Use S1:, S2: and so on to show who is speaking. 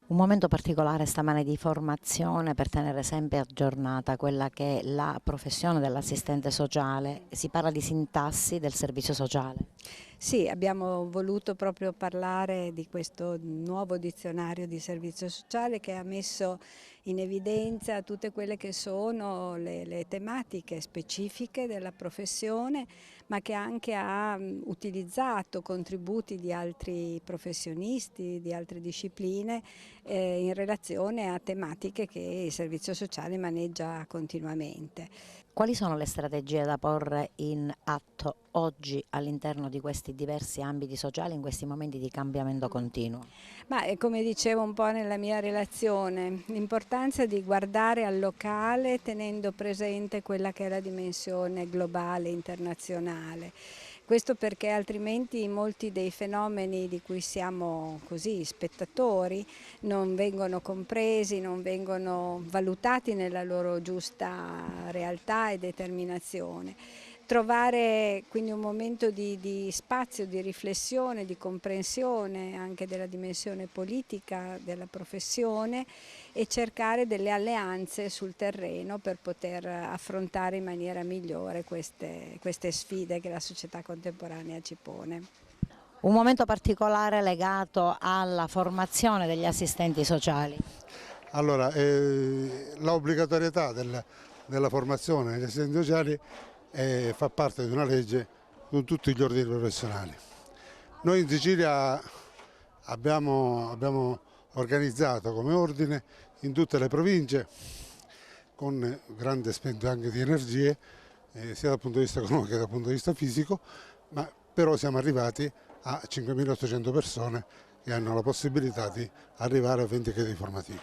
S1: Un momento particolare stamane di formazione per tenere sempre aggiornata quella che è la professione dell'assistente sociale. Si parla di sintassi del servizio sociale.
S2: Sì, abbiamo voluto proprio parlare di questo nuovo dizionario di servizio sociale che ha messo in evidenza tutte quelle che sono le tematiche specifiche della professione, ma che anche ha utilizzato contributi di altri professionisti, di altre discipline in relazione a tematiche che il servizio sociale maneggia continuamente.
S1: Quali sono le strategie da porre in atto oggi all'interno di questi diversi ambiti sociali in questi momenti di cambiamento continuo?
S2: Ma come dicevo un po' nella mia relazione, l'importanza di guardare al locale tenendo presente quella che è la dimensione globale, internazionale. Questo perché altrimenti molti dei fenomeni di cui siamo così spettatori non vengono compresi, non vengono valutati nella loro giusta realtà e determinazione. Trovare quindi un momento di spazio, di riflessione, di comprensione anche della dimensione politica della professione e cercare delle alleanze sul terreno per poter affrontare in maniera migliore queste sfide che la società contemporanea ci pone.
S1: Un momento particolare legato alla formazione degli assistenti sociali.
S3: Allora, l'obbligatorietà della formazione degli assistenti sociali fa parte di una legge con tutti gli ordini professionali. Noi in Sicilia abbiamo organizzato come ordine in tutte le province con grande spento anche di energie, sia dal punto di vista economico che dal punto di vista fisico, ma però siamo arrivati a 5.800 persone che hanno la possibilità di arrivare a 20 crediti formativi.